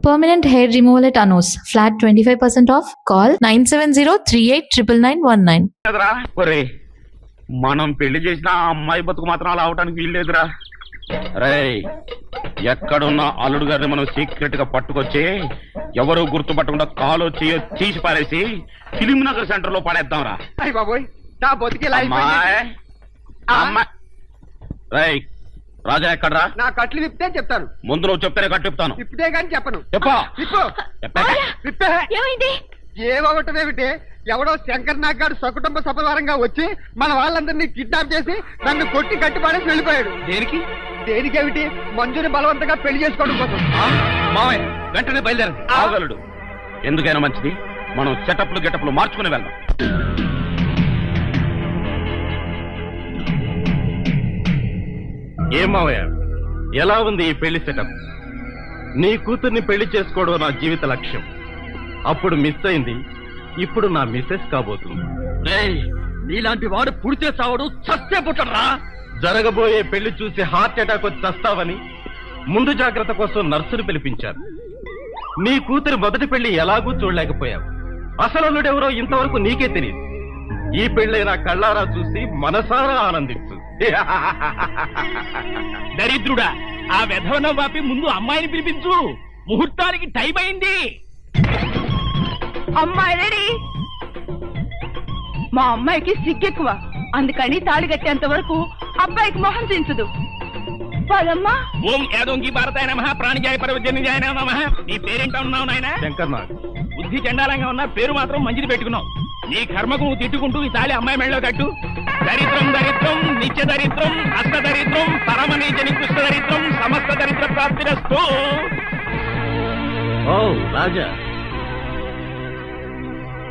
Permanent hair removal at Anos. Flat 25% off. Call 970-389919. కదరా ఒరే మనం పెళ్లి చేసిన ఆ అమ్మాయి బతుకు మాత్రం అలా అవటానికి వీల్లేదురా. రేయ్ ఎక్కడున్న అల్లుడు గారిని మనం సీక్రెట్ గా పట్టుకొచ్చి ఎవరు గుర్తుపట్టకుండా కాలో చేయో తీసి పారేసి ఫిలిం నగర్ సెంటర్ లో పడేద్దాంరా. అయ్య బాబోయ్ నా బతికి అమ్మాయి రేయ్ రాజా ఎక్కడ్రా? నా కట్లు విప్పితే చెప్తాను. ముందు నువ్వు చెప్తేనే కట్టిపుతాను. విప్పితే గాని చెప్పను. చెప్పా విప్పే ఏమొకటమేమిటి? ఎవడో శంకర్ నాగ్ గారు సకుటుంబ సపరివారంగా వచ్చి మన వాళ్ళందరినీ కిడ్నాప్ చేసి నన్ను కొట్టి కట్టి పాడేసి వెళ్ళిపోయాడు. దేనికి? దేనికేమిటి? మంజుని బలవంతంగా పెళ్లి చేసుకోవడం కోసం. మావయ్య వెంటనే బయలుదేరు. ఆగలడు. ఎందుకైనా మంచిది మనం సెటప్లు గెటప్లు మార్చుకుని వెళ్దాం. ఏం మావయ్య ఎలా ఉంది ఈ పెళ్లి సెటప్? నీ కూతుర్ని పెళ్లి చేసుకోవడం నా జీవిత లక్ష్యం. అప్పుడు మిస్ అయింది, ఇప్పుడు నా మిస్సెస్ కాబోతుంది. నీలాంటి వాడు పుడితే చావడు, చస్తే పుట్టరా. జరగబోయే పెళ్లి చూసి హార్ట్ అటాక్ వచ్చి చస్తావని ముందు జాగ్రత్త కోసం నర్సును పిలిపించారు. నీ కూతురు మొదటి పెళ్లి ఎలాగూ చూడలేకపోయావు. అసలు ఇంతవరకు నీకే తెలియదు. ఈ పెళ్లైనా కళ్ళారా చూసి మనసారా ఆనందించు. దరిద్రుడా, ఆ వెధవన వాపి ముందు అమ్మాయిని పిలిపించు. ముహూర్తానికి టైం అయింది. అమ్మాయి రెడీ. మా అమ్మాయికి సిగ్గెక్కువ, అందుకని తాళి కట్టేంత వరకు అబ్బాయికి మొహం దించదు. వాళ్ళమ్మా ఓం యాదోంగి భారతాయ నమః ప్రాణిజాయ పరవజన్యాయ నమః. నీ పేరేంటా ఉన్నావు నాయన? శంకర్ నాగ్. బుద్ధి చండాలంగా ఉన్న పేరు మాత్రం మంచిది పెట్టుకున్నావు. నీ కర్మకు నువ్వు తిట్టుకుంటూ ఈ తాళి అమ్మాయి మెళ్ళలో కట్టు. దరిద్రం దరిద్రం నిత్య దరిద్రం అష్ట దరిద్రం పరమ నీచ నికృష్ట దరిద్రం సమస్త దరిద్ర ప్రాప్తిరస్తు. ఓ రాజా,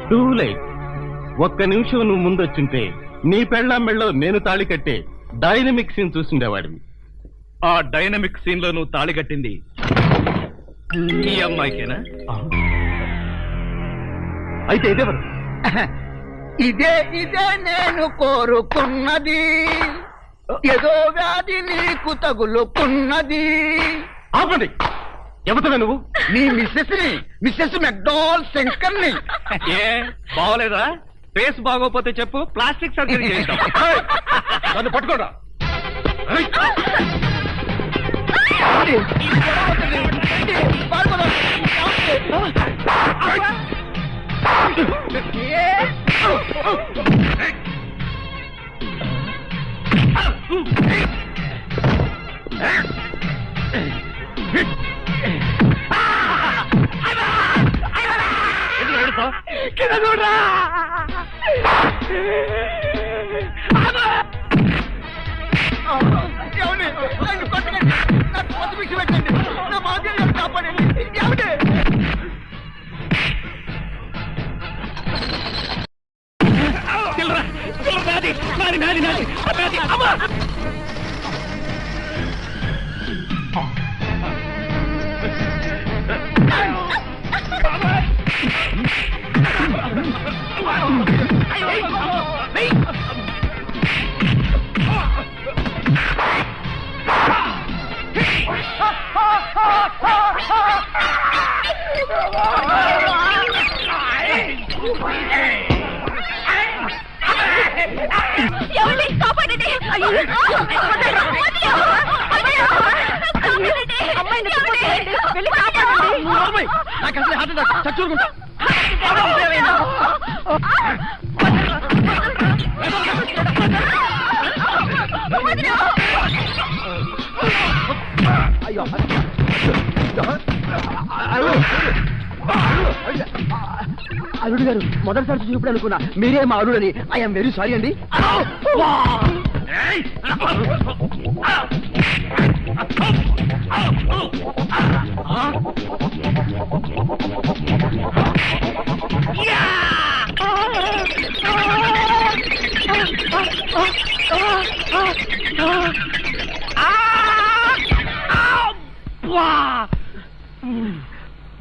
టూ లైట్. ఒక్క నిమిషం నువ్వు ముందొచ్చుంటే నీ పెళ్ళాం మెళ్ళలో నేను తాళి కట్టే డైనమిక్ సీన్ చూసిండేవాడివి. ఆ డైనమిక్ సీన్ లో నువ్వు తాళి కట్టింది ఈ అమ్మాయికేనా? అయితే ఇదేవరు? ఇదే ఇదే నేను కోరుకున్నది, ఏదో వ్యాధి నీకు తగులుకున్నది. ఆపండి. ఎవతవే నువ్వు? నీ మిస్సెస్ మెక్డోల్ శంకర్ ని. ఏ బాగోలేదా? ఫేస్ బాగోపోతే చెప్పు, ప్లాస్టిక్ సర్జరీ చేస్తాం. నన్ను పట్టుకోరా. కింద చూడరా. పెట్టండి, నా మాధ్యం కాపాడండి. ఏమిటి? నాకు అసలు హార్ట్ అటాక్, చచ్చూరుకుంటా. అల్లుడు గారు, మొదటిసారి చూపుడు అనుకున్నా మీరే మా అల్లుడని. ఐఎమ్ వెరీ సారీ అండి.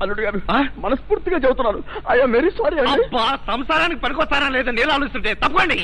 అల్లుడు గారు, మనస్ఫూర్తిగా చెబుతున్నాను, ఐఎమ్ వెరీ సారీ అండి. సంసారానికి పనికొస్తారా లేదా నేను ఆలోచిస్తుంటే తప్పండి.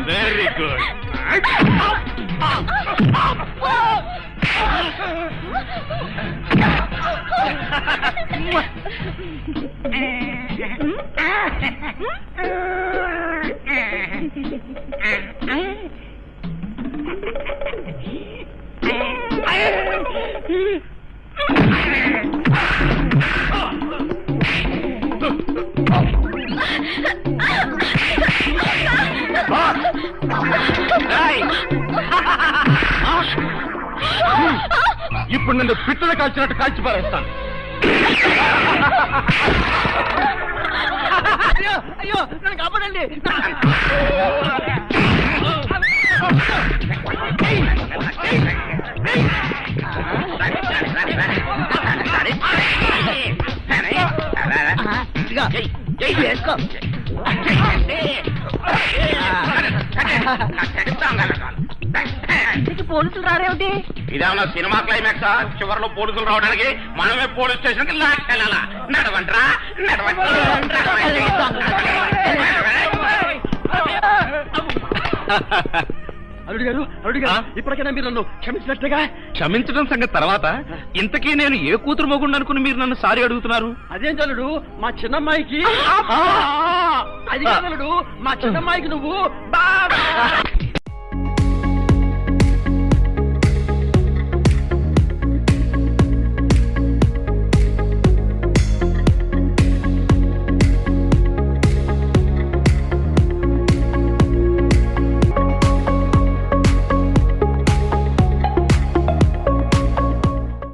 Very good. ఇప్పుడు నన్ను పిట్టలు కాల్చినట్టు కాల్చి పారేస్తాను. అయ్యో అయ్యో నన్ను కాపాడండి. వేసుకో. ఇంటికి పోలీసులు రారేమిటి? ఇదేమన్నా సినిమా క్లైమాక్సా? చివరిలో పోలీసులు రావడానికి మనమే పోలీస్ స్టేషన్ కి లాక్కెళ్ళాలా? నడవంట్రా అల్లుడు గారు అల్లుడు గారు ఇప్పటికైనా మీరు నన్ను క్షమించినట్టుగా. క్షమించడం సంగతి తర్వాత, ఇంతకీ నేను ఏ కూతురు మొగుండు అనుకుని మీరు నన్ను సారీ అడుగుతున్నారు? అదేం చల్లుడు మా చిన్నమ్మాయికి అది కాదలుడు మా చిన్నమ్మాయికి నువ్వు బాగా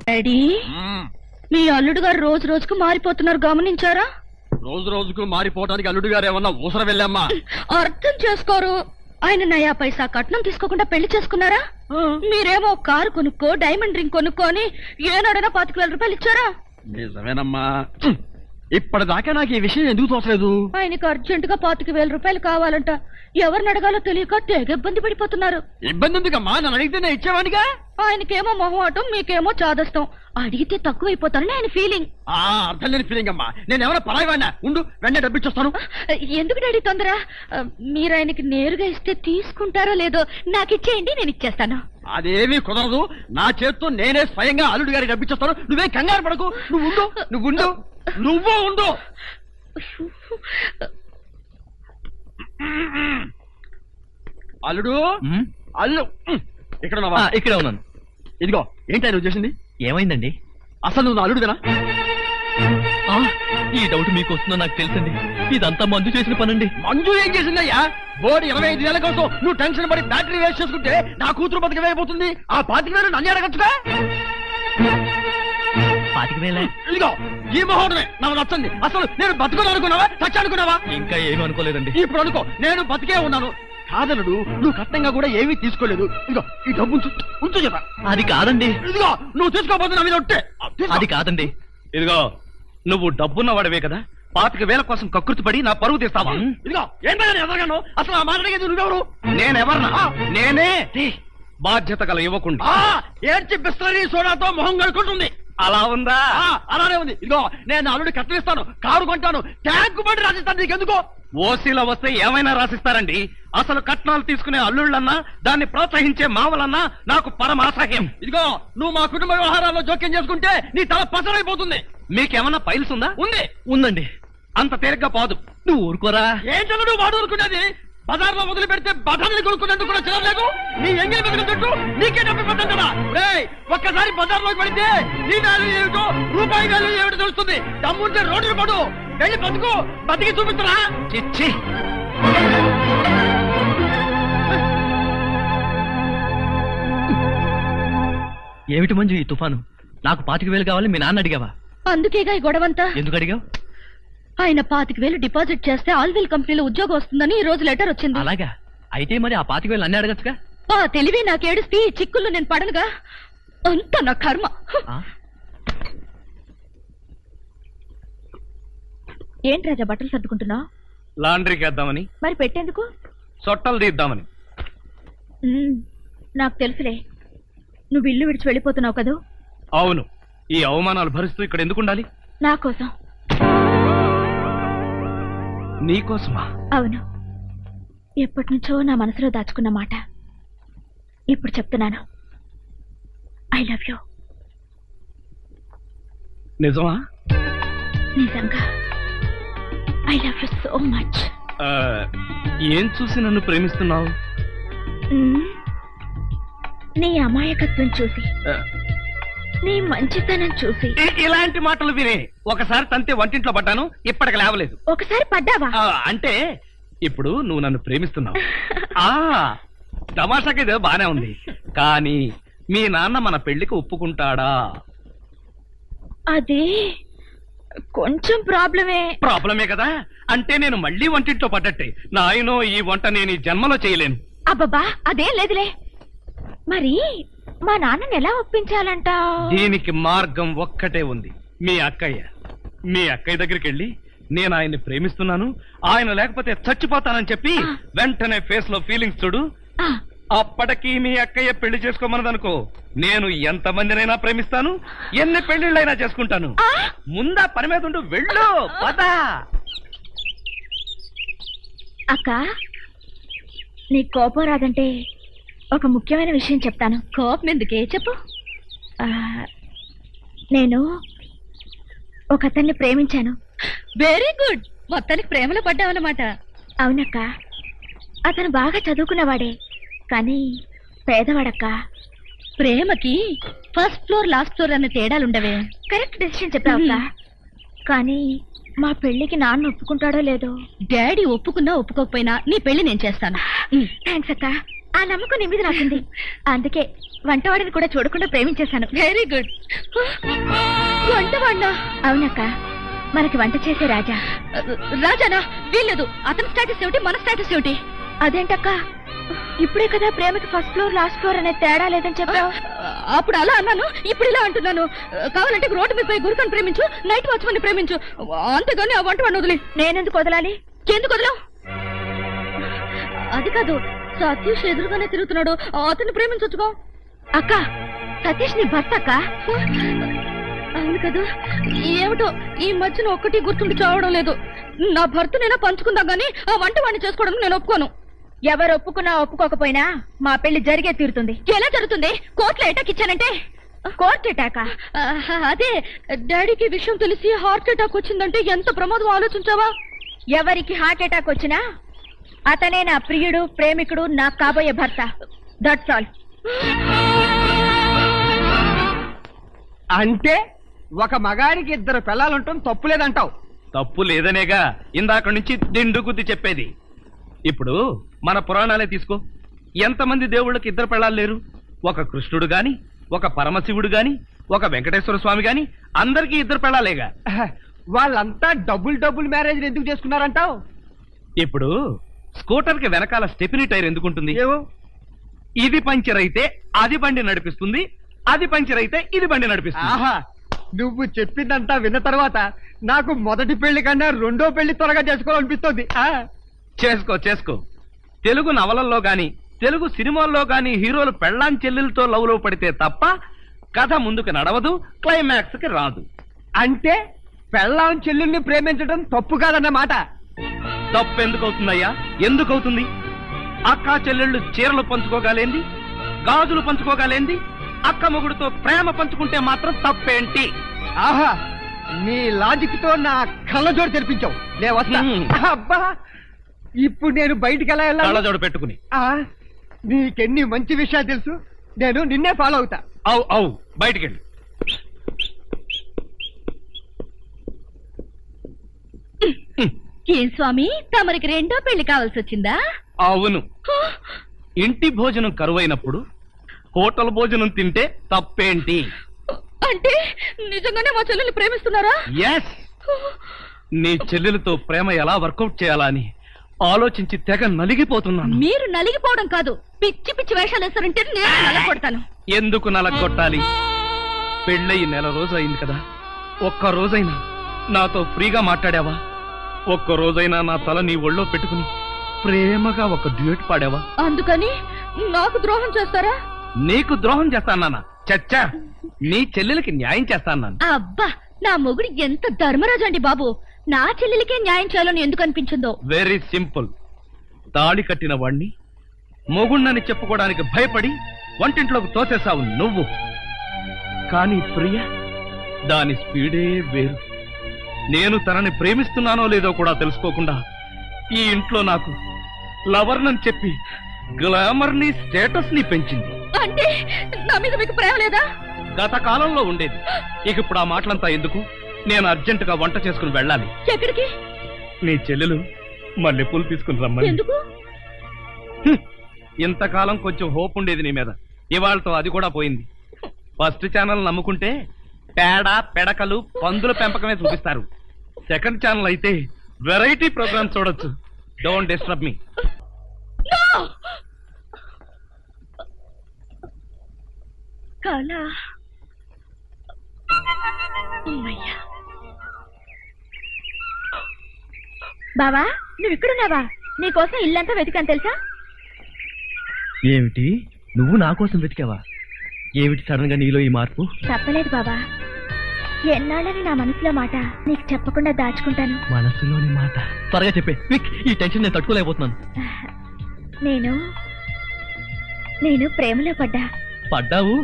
డాడీ, మీ అల్లుడు గారు రోజు రోజుకు మారిపోతున్నారు, గమనించారా? రోజు రోజుకు మారిపోవడానికి అల్లుడు గారు ఏమన్నా ఊసర వెళ్ళమ్మా. అర్థం చేసుకోరు. ఆయన నయా పైసా కట్నం తీసుకోకుండా పెళ్లి చేసుకున్నారా? మీరేమో కారు కొనుక్కో, డైమండ్ రింగ్ కొనుక్కోని ఏనాడైనా 25,000 రూపాయలు ఇచ్చారా? నిజమేనమ్మా. ఇప్పటిదాకా నాకు ఈ విషయం ఎందుకు తోచలేదు? ఆయనకు అర్జెంట్ గా 25,000 రూపాయలు కావాలంట. ఎవరిని అడగాలో తెలియక తెగ ఇబ్బంది పడిపోతున్నారు. ఇబ్బంది ఎందుకమ్మా? నన్ను అడిగితేనే ఇచ్చేవాడిగా. ఆయనకేమో మొహమాటం, మీకేమో చాదస్తం. అడిగితే తక్కువైపోతారని ఆయన ఫీలింగ్. అర్థం లేని ఫీలింగ్ అమ్మా. నేను ఎవరో పరాయివాడినా? ఉండు, వెంటనే డబ్బిచ్చొస్తాను. ఎందుకు డాడీ తొందర? మీరు ఆయనకి నేరుగా ఇస్తే తీసుకుంటారో లేదో నాకు ఇచ్చేయండి, నేను ఇచ్చేస్తాను. అదేమీ కుదరదు. నా చేత్తో నేనే స్వయంగా అల్లుడు గారికి డబ్బిచ్చొస్తాను. నువ్వే కంగారు పడకు. నువ్వు ఉండు. అల్లుడు ఇక్కడ ఉన్నావా? ఇక్కడే ఉన్నాను. ఇదిగో ఏంటి నువ్వు చేసింది? ఏమైందండి? అసలు నువ్వు నా అల్లుడువేనా? ఈ డౌట్ మీకు వస్తుందో నాకు తెలుసండి. ఇదంతా మందు చేసిన పనండి. మంజు ఏం చేసిందయ్యా? బోర్డు 25 నెలల కోసం నువ్వు టెన్షన్ పడి బ్యాటరీ వేస్ట్ చేసుకుంటే నా కూతురు బతికవేయబోతుంది. ఆ 25,000 నన్ను అడగచ్చుగా. 25,000? ఇదిగో ఈ మహోదమే నాకు నచ్చింది. అసలు నేను బతుకుని అనుకున్నావా, చచ్చి అనుకున్నావా? ఇంకా ఏమీ అనుకోలేదండి. ఇప్పుడు అనుకో, నేను బతికే ఉన్నాను. కాదనుడు, నువ్వు కట్నంగా కూడా ఏమీ తీసుకోలేదు. ఇదిగో ఈ డబ్బు ఉంచు చెప్పా. అది కాదండి. ఇదిగో నువ్వు తీసుకోపోతే నా మీద ఒట్టే. అది కాదండి. ఇదిగో నువ్వు డబ్బున్న వాడవే కదా, 25,000 కోసం కకృతిపడి నా పరువు తీస్తావా? ఇదిగో ఏంటో ఎదగాను. అసలు ఆ మాట్లాడేది నువ్వెవరు? నేనెవరన్నా? నేనే బాధ్యత గల ఇవ్వకుండా ఏడ్చి బిస్లరీ సోడాతో మొహం కడుకుంటుంది. అలా ఉందా? అలానే ఉంది. ఇదిగో నేను అల్లుడి కట్టలిస్తాను, కారు కొంటాను, ట్యాంకు బండి రాసిస్తాను. నీకెందుకో? ఓసీలో వస్తే ఏమైనా రాసిస్తారండి. అసలు కట్నాలు తీసుకునే అల్లుళ్ళన్నా, దాన్ని ప్రోత్సహించే మావలన్నా నాకు పరమాసహ్యం. ఇదిగో నువ్వు మా కుటుంబ వ్యవహారాల్లో జోక్యం చేసుకుంటే నీ తల పసరైపోతుంది. మీకేమన్నా పైల్స్ ఉందా? ఉంది. ఉందండి. అంత తేలిగ్గా పోదు. నువ్వు ఊరుకోరా. ఏంటో నువ్వు వాడు ఊరుకునేది? బజార్లో మొదలు పెడితే బజార్ని కొనుక్కునేందుకు కూడా చిరలేదు. నీ ఎంగిలి బతుకుల చుట్టూ నీకే డబ్బు పడుతుందా? ఒక్కసారి బజార్లోకి పెడితే నీ వాల్యూ ఏమిటో రూపాయి వాల్యూ ఏమిటో తెలుస్తుంది. దమ్ముంటే రోడ్డు పడు, వెళ్ళి బతుకు, బతికి చూపిస్తున్నా. చిచ్చి ఏమిటి మంజు ఈ తుఫాను? నాకు 25,000 కావాలి, మీ నాన్న అడిగావా? అందుకేగా ఈ గొడవంతా. ఎందుకు అడిగావు? ఆయన 25,000 డిపాజిట్ చేస్తే ఆల్విల్ కంపెనీలో ఉద్యోగం వస్తుందని ఈ రోజు లెటర్ వచ్చింది. అలాగా? అయితే మరి ఆ 25,000 అన్నీ అడగచ్చుగా? ఆ తెలివి నాకేడుస్తే ఈ చిక్కుల్లో నేను పడనుగా. అంత నా కర్మ. ఏంటి రాజా బట్టలు సర్దుకుంటున్నావు? లాండ్రీకి వేద్దామని. మరి పెట్టేందుకు? సొట్టలు తీద్దామని. నాకు తెలుసులే, నువ్వు ఇల్లు విడిచి వెళ్ళిపోతున్నావు కదూ. అవును, ఈ అవమానాలు భరిస్తూ ఇక్కడ ఎందుకు ఉండాలి? నా కోసం. నీకోసమా? అవును, ఎప్పటి నుంచో నా మనసులో దాచుకున్న మాట ఇప్పుడు చెప్తున్నాను. I love you. నిజమా? నిజంగా I love you so much. ఏం చూసి నన్ను ప్రేమిస్తున్నావు? నీ అమాయకత్వం చూసి, నీ మంచితనం చూసి. ఇలాంటి మాటలు వినే ఒకసారి తంతే వంటింట్లో పడ్డాను, ఇప్పటికి లేవలేదు. ఒకసారి పడ్డావా? అంటే ఇప్పుడు నువ్వు నన్ను ప్రేమిస్తున్నావు. తమాషాకి ఇదే బానే ఉంది, కానీ మీ నాన్న మన పెళ్లికి ఒప్పుకుంటాడా? అది కొంచెం ప్రాబ్లమే. ప్రాబ్లమే కదా, అంటే నేను మళ్ళీ వంటింట్లో పడ్డట్టే. నాయనో, ఈ వంట నేను ఈ జన్మలో చేయలేను. అబ్బబ్బా, అదేం లేదులే. మరి మా నాన్నని ఎలా ఒప్పించాలంట? దీనికి మార్గం ఒక్కటే ఉంది. మీ అక్కయ్య దగ్గరికి వెళ్ళి నేను ఆయన్ని ప్రేమిస్తున్నాను, ఆయన లేకపోతే చచ్చిపోతానని చెప్పి వెంటనే ఫేస్ లో ఫీలింగ్స్ చూడు. అప్పటికి మీ అక్కయ్య పెళ్లి చేసుకోమన్నదనుకో, నేను ఎంతమందినైనా ప్రేమిస్తాను, ఎన్ని పెళ్లిళ్ళైనా చేసుకుంటాను. ముందా పని మీద ఉండు, వెళ్ళు. పదా అక్క, నీ కోపం రాదంటే ఒక ముఖ్యమైన విషయం చెప్తాను. కోపం ఎందుకే? చెప్పు. నేను ఒక అతన్ని ప్రేమించాను. వెరీ గుడ్, మొత్తానికి ప్రేమలో పడ్డావన్నమాట. అవునక్క, అతను బాగా చదువుకున్నవాడే, కానీ పేదవాడక్క. ప్రేమకి ఫస్ట్ ఫ్లోర్ లాస్ట్ ఫ్లోర్ అనే తేడాలుండవే. Correct decision చెప్పావక్క. కానీ మా పెళ్లికి నాన్న ఒప్పుకుంటాడో లేదో. డాడీ ఒప్పుకున్నా ఒప్పుకోకపోయినా నీ పెళ్లి నేను చేస్తాను. థ్యాంక్స్ అక్క, ఆ నమ్మకం నీ మీద నాకుంది. అందుకే వంటవాడిని కూడా చూడకుండా ప్రేమించేశాను. Very good. వంటవాడినా? అవునక్క, మనకి వంట చేసే రాజా. రాజానా? వీల్లేదు. అతని స్టేటస్ ఏమిటి, మన స్టేటస్ ఏమిటి? అదేంటక్క, ఇప్పుడే కదా ప్రేమకి ఫస్ట్ ఫ్లోర్ లాస్ట్ ఫ్లోర్ అనే తేడా లేదని చెప్పావు. అప్పుడు అలా అన్నాను, ఇప్పుడు ఇలా అంటున్నాను. కావాలంటే రోడ్డు మీద పోయి గురుకని ప్రేమించు, నైట్ వాచ్మన్ ప్రేమించు, అంతేగాని ఆ వంటవాడిని వదిలే. నేనెందుకు వదలాలి? ఎందుకు వదలవు? అది కాదు, సతీష్ ఎదురుగానే తిరుగుతున్నాడు, అతన్ని ప్రేమించొచ్చుకో. అక్క, సతీష్ నీ భర్త అక్క. అవును కదా, ఏమిటో ఈ మధ్యన ఒక్కటి గుర్తుండి చావడం లేదు. నా భర్తనైనా పంచుకుందాం గానీ ఆ వంట వాడిని చేసుకోవడం నేను ఒప్పుకోను. ఎవరు ఒప్పుకున్నా ఒప్పుకోకపోయినా మా పెళ్లి జరిగే తీరుతుంది. ఎలా జరుగుతుంది? కోర్టులో అటాక్ ఇచ్చానంటే. Court attack? అదే, డాడీకి విషయం తెలిసి హార్ట్ అటాక్ వచ్చిందంటే ఎంత ప్రమాదం ఆలోచించావా? ఎవరికి హార్ట్ అటాక్ వచ్చినా అతనే నా ప్రియుడు, ప్రేమికుడు, నా కాబోయే భర్త. That's all. అంటే ఒక మగాడికి 2 పిల్లలుంటాం తప్పు లేదంటావు? తప్పు లేదనేగా ఇందాక నుంచి దిండు గుద్ది చెప్పేది. ఇప్పుడు మన పురాణాలే తీసుకో, ఎంతమంది దేవుళ్ళకి 2 పెళ్ళాలు లేరు? ఒక కృష్ణుడు గాని, ఒక పరమశివుడు గాని, ఒక వెంకటేశ్వర స్వామి గాని, అందరికీ 2 పెళ్ళాలేగా. వాళ్ళంతా డబుల్ మ్యారేజ్ ఎందుకు చేసుకున్నారంటావు? ఇప్పుడు స్కూటర్ కి వెనకాల స్టెఫినీ టైర్ ఎందుకుంటుంది? ఏవో, ఇది పంచర్ అయితే అది బండి నడిపిస్తుంది, అది పంచర్ అయితే ఇది బండి నడిపిస్తుంది. ఆహా, నువ్వు చెప్పిందంతా విన్న తర్వాత నాకు మొదటి పెళ్లి కన్నా 2వ పెళ్లి త్వరగా చేసుకోవాలనిపిస్తుంది. చేసుకో. తెలుగు నవలల్లో గాని, తెలుగు సినిమాల్లో గాని హీరోలు పెళ్ళాం చెల్లెలతో లవ్ లో పడితే తప్ప కథ ముందుకు నడవదు, క్లైమాక్స్ కి రాదు. అంటే పెళ్ళాం చెల్లెల్ని ప్రేమించడం తప్పు కాదన్నమాట. తప్పు ఎందుకు అవుతుందయ్యా? ఎందుకు అవుతుంది? అక్క చెల్లెళ్ళు చీరలు పంచుకోగలేంది, గాజులు పంచుకోగలేంది, అక్క మొగుడుతో ప్రేమ పంచుకుంటే మాత్రం తప్పేంటి? ఆహా, నీ లాజిక్ తో నా కళ్ళజోడు తెరిపించావు. లే వస్తా. అబ్బా, ఇప్పుడు నేను బయటికి ఎలా వెళ్ళాలి? కళ్ళజోడు పెట్టుకుని. నీకెన్ని మంచి విషయాలు తెలుసు, నేను నిన్నే ఫాలో అవుతా. అవు అవు బయటికెళ్ళి. ఏం స్వామి, తమరికి రెండో పెళ్లి కావాల్సి వచ్చిందా? అవును, ఇంటి భోజనం కరువైనప్పుడు హోటల్ భోజనం తింటే తప్పేంటి? అంటే నిజంగానే మా చెల్లెల్ని ప్రేమిస్తున్నారా? ఎస్, నీ చెల్లెలతో ప్రేమ ఎలా వర్కౌట్ చేయాలా అని ఆలోచించి తెగ నలిగిపోతున్నాను. మీరు నలిగిపోవడం కాదు, పిచ్చి పిచ్చి వేషాలు వేస్తారంటే నేను నలగొడతాను. ఎందుకు నలగొట్టాలి? పెళ్ళయి నెల రోజు అయింది కదా, ఒక్క రోజైనా నాతో ఫ్రీగా మాట్లాడావా? ఒక్క రోజైనా నా తల నీ ఒళ్ళో పెట్టుకుని ప్రేమగా ఒక డ్యూయట్ పాడావా? అందుకని నాకు ద్రోహం చేస్తారా? నీకు ద్రోహం చేస్తానా? చచ్చా, నీ చెల్లెలకి న్యాయం చేస్తాను. అబ్బా, నా మొగుడు ఎంత ధర్మరాజు అండి బాబు. నా చెల్లెలికే న్యాయం చేయాలని ఎందుకు అనిపించిందో? Very simple. తాళి కట్టిన వాణ్ణి మొగుణ్ణని చెప్పుకోవడానికి భయపడి వంటింట్లోకి తోసేసావు నువ్వు. కానీ ప్రియ, దాని స్పీడే వేరు. నేను తనని ప్రేమిస్తున్నానో లేదో కూడా తెలుసుకోకుండా ఈ ఇంట్లో నాకు లవర్నని చెప్పి గ్లామర్ ని స్టేటస్ ని పెంచింది. అంటే నా మీద మీకు ప్రేమ లేదా? గత కాలంలో ఉండేది. ఇక ఇప్పుడు ఆ మాటలంతా ఎందుకు? నేను అర్జెంటుగా వంట చేసుకుని వెళ్ళాలి. ఎక్కడికి? నీ చెల్లెలు మల్లెపూలు తీసుకుని రమ్మని. ఎందుకు? ఇంతకాలం కొంచెం హోప్ ఉండేది నీ మీద, ఇవాళతో అది కూడా పోయింది. ఫస్ట్ ఛానల్ నమ్ముకుంటే పేడ పెడకలు పందుల పెంపకమే చూపిస్తారు. సెకండ్ ఛానల్ అయితే వెరైటీ ప్రోగ్రామ్ చూడొచ్చు. Don't disturb me. కళ. అమ్మయ్యా. బావా, నువ్వు ఇక్కడున్నావా? నీకోసం ఇల్లంతా వెతికాను తెలుసా? ఏమిటి, నువ్వు నా కోసం వెతికావా? ఏమిటి సడన్ గా నీలో ఈ మార్పు? చెప్పలేదు బాబా. ఎన్నాళ్ళని నా మనసులో మాట నీకు చెప్పకుండా దాచుకుంటాను. మనసులోని మాట త్వరగా చెప్పే. క్విక్, ఈ టెన్షన్ నేను తట్టుకోలేకపోతున్నాను. నేను ప్రేమలో పడ్డా. పడ్డావు,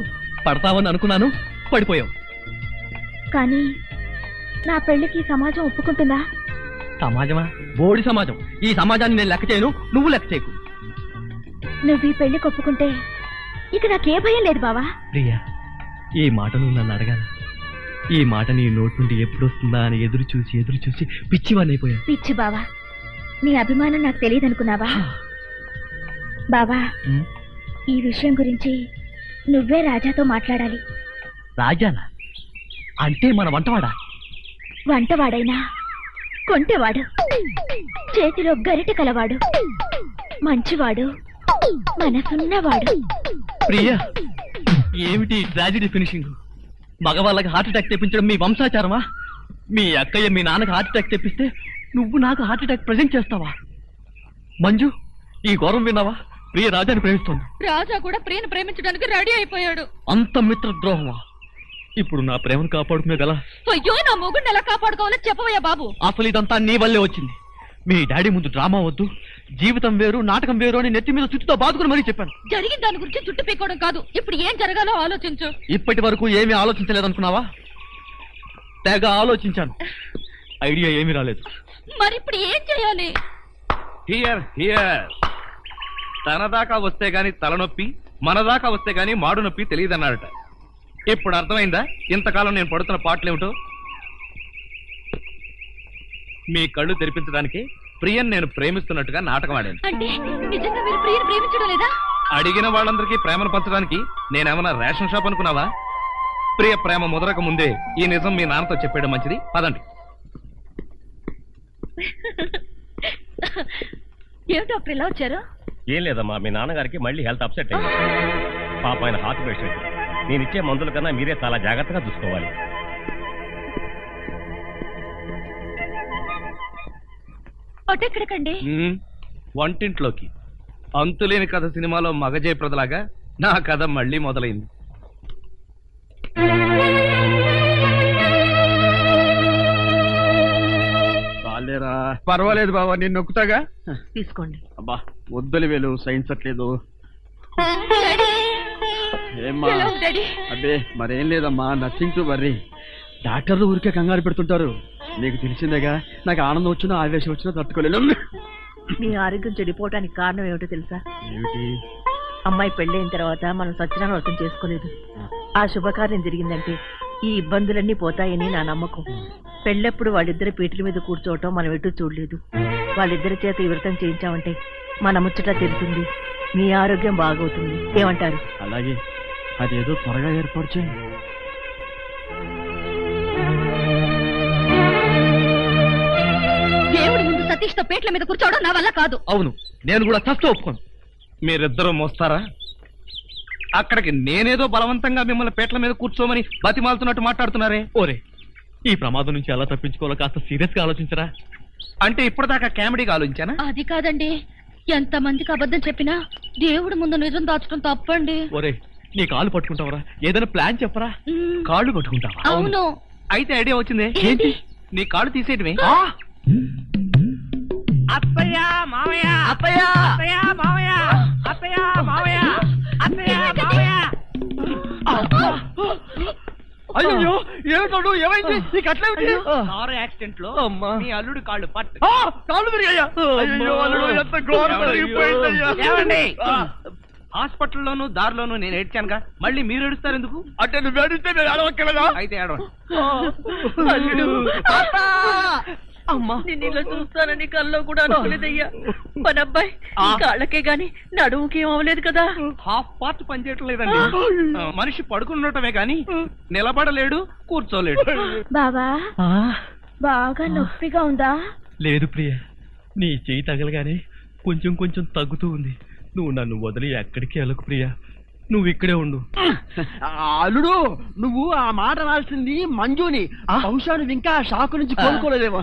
పడతావని అనుకున్నాను, పడిపోయావు. కానీ నా పెళ్లికి సమాజం ఒప్పుకుంటుందా? సమాజమా? బోడి సమాజం. ఈ సమాజాన్ని నేను లెక్క చేయను, నువ్వు లెక్క చేయకు. నువ్వు ఈ పెళ్లికి ఒప్పుకుంటే ఇక నాకే భయం లేదు బావా. ప్రియా, ఈ మాట నువ్వు నన్ను అడగాల. ఈ మాట నీ నోటి నుండి ఎప్పుడు వస్తుందా అని ఎదురు చూసి పిచ్చివాణ్ణైపోయాను. పిచ్చి బావా, నీ అభిమానం నాకు తెలియదు అనుకున్నావా? బావా, ఈ విషయం గురించి నువ్వే రాజాతో మాట్లాడాలి. రాజానా? అంటే మన వంటవాడా? వంటవాడైనా కొంటెవాడు, చేతిలో గరిటె కలవాడు, మంచివాడు, మనసున్నవాడు. ప్రియా, ఏమిటి ట్రాజెడీ ఫినిషింగ్? మగవాళ్ళకి హార్ట్ అటాక్ తెప్పించడం మీ వంశాచారమా? మీ అక్కయ్య మీ నాన్నకి హార్ట్ అటాక్ తెప్పిస్తే నువ్వు నాకు హార్ట్ అటాక్ ప్రెజెంట్ చేస్తావా? మంజు, ఈ ఘోరం విన్నావా? ప్రియ రాజాని ప్రేమిస్తోంది. రాజా కూడా ప్రియను ప్రేమించడానికి రెడీ అయిపోయాడు. అంత మిత్రద్రోహమా? ఇప్పుడు నా ప్రేమను కాపాడుకునేది ఎలా? అయ్యో, నా మొగుడిని ఎలా కాపాడుకోవాలో చెప్పవయ్యా బాబు. అసలు ఇదంతా నీ వల్లే వచ్చింది. మీ డాడీ ముందు డ్రామా వద్దు, జీవితం వేరు నాటకం వేరు అని నెత్తి మీద చుట్టుతో బాదుకుని మరీ చెప్పాను. జరిగిన దాని గురించి చుట్టు పీకోవడం కాదు, ఇప్పుడు ఏం జరగాలో ఆలోచించు. ఇప్పటి వరకు ఏమీ ఆలోచించలేదనుకున్నావా? తెగ ఆలోచించాను, ఐడియా ఏమీ రాలేదు. మరి ఇప్పుడు ఏం చేయాలి? Here here. తన దాకా వస్తే గాని తలనొప్పి, మన దాకా వస్తే గాని మాడు నొప్పి తెలియదన్నాడట. ఇప్పుడు అర్థమైందా ఇంతకాలం నేను పడుతున్న పాటలేమిటో? మీ కళ్ళు తెరిపించడానికి ప్రియన్ నేను ప్రేమిస్తున్నట్టుగా నాటకం ఆడాను. అంటే నిజంగా మీరు ప్రియను ప్రేమించడం లేదా? అడిగిన వాళ్ళందరికీ ప్రేమను పంచడానికి నేనేమన్నా రేషన్ షాప్ అనుకున్నావా? ప్రియ ప్రేమ ముదరక ముందే ఈ నిజం మీ నాన్నతో చెప్పేయడం మంచిది. పదండి. ఏం డాక్టర్ ఇలా వచ్చారు? ఏం లేదమ్మా, మీ నాన్నగారికి మళ్ళీ హెల్త్ అప్సెట్ అయింది. పాప ఆయన హార్ట్ పేషెంట్. నేను ఇచ్చే మందుల కన్నా మీరే చాలా జాగ్రత్తగా చూసుకోవాలి. ఎక్కడికండి? వంటింట్లోకి. అంతులేని కథ సినిమాలో మగజయప్రదలాగా నా కథ మళ్ళీ మొదలైంది. పర్వాలేదు బాబా, నేను నొక్కుతాగా. తీసుకోండి. అబ్బా వద్దులు వేలు, సైన్స్ అట్లేదు. ఏమ్మా? అదే మరేం లేదమ్మా, నథింగ్ టు వర్రీ. డాక్టర్లు ఊరికే కంగారు పెడుతుంటారు. నీకు తెలిసిందేగా, నాకు ఆనందం వచ్చినా ఆవేశం వచ్చినా తట్టుకోలేను. నీ ఆరోగ్యం చెడిపోవటానికి కారణం ఏమిటో తెలుసా? అమ్మాయి పెళ్ళైన తర్వాత మనం సత్యనారాయణ వ్రతం చేసుకోలేదు. ఆ శుభకార్యం జరిగిందంటే ఈ ఇబ్బందులన్నీ పోతాయని నా నమ్మకం. పెళ్ళప్పుడు వాళ్ళిద్దరి పీటల మీద కూర్చోవటం మనం ఎటు చూడలేదు. వాళ్ళిద్దరి చేత ఈ వ్రతం చేయించామంటే మన ముచ్చట తెలుస్తుంది, మీ ఆరోగ్యం బాగవుతుంది. ఏమంటారు? అలాగే, అదేదో త్వరగా ఏర్పాటు చేయండి. దేవుడి ముందు సతీష్ తో పేట్ల మీద కూర్చోవడం నా వల్ల కాదు. అవును, నేను కూడా చస్తూ ఒప్పుకోను. మీరిద్దరూ మోస్తారా? అక్కడికి నేనేదో బలవంతంగా మిమ్మల్ని పేట్ల మీద కూర్చోమని బతిమాలుతున్నట్టు మాట్లాడుతున్నారే. ఓరే, ఈ ప్రమాదం నుంచి ఎలా తప్పించుకోవాలో కాస్త సీరియస్ గా ఆలోచించరా. అంటే ఇప్పటిదాకా కామెడీగా ఆలోచించానా? అది కాదండి, ఎంత మందికి అబద్ధం చెప్పినా దేవుడి ముందు నిజం దాచడం తప్పండి. ఒరే, నీ కాళ్ళు పట్టుకుంటావరా? ఏదైనా ప్లాన్ చెప్పరా? కాళ్ళు పట్టుకుంటావా? అవును. అయితే ఐడియా వచ్చింది. ఏంటి? నీ కాళ్ళు తీసేయటమే. అత్తయ్య మావయ్య అత్తయ్య! అత్తయ్య మావయ్య అత్తయ్య మావయ్య అత్తయ్య మావయ్య. అయ్యో, ఏమిటో ఏమైంది? నీకు అట్లేమిటి? కారు యాక్సిడెంట్ లో అమ్మా. మీ అల్లుడు కాళ్ళు పట్టు. కాళ్ళు విరిగాయ్యా? అయ్యో, అల్లుడు ఎంత ఘోరం జరిగిపోయిందయ్యా. ఏమండి? హాస్పిటల్లోను దారిలోను నేను ఏడ్చానుగా, మళ్ళీ మీరు ఏడుస్తారు ఎందుకు? అంటే నువ్వు ఏడిస్తే నేను అడవక్కలేదా? అయితే ఏడవండి. అల్లుడు! అమ్మా, నేను ఇలా చూస్తానని కల్లో కూడా అనుకోలేదయ్యా. మన అబ్బాయి కాళ్ళకే గాని నడుముకి ఏం అవ్వలేదు కదా. హాఫ్ పార్ట్ పనిచేయట్లేదండి. మనిషి పడుకున్నటమే గాని నిలబడలేడు, కూర్చోలేడు. బాబా, బాగా నొప్పిగా ఉందా? లేదు ప్రియ, నీ చెయ్యి తగలగానే కొంచెం కొంచెం తగ్గుతూ ఉంది. నువ్వు నన్ను వదిలి ఎక్కడికి వెళ్ళకు ప్రియ, నువ్వు ఇక్కడే ఉండు. అల్లుడు, నువ్వు ఆ మాట రాల్సింది మంజుని. బహుశా నువ్వు ఇంకా షాకు నుంచి కోలుకోలేదేమో.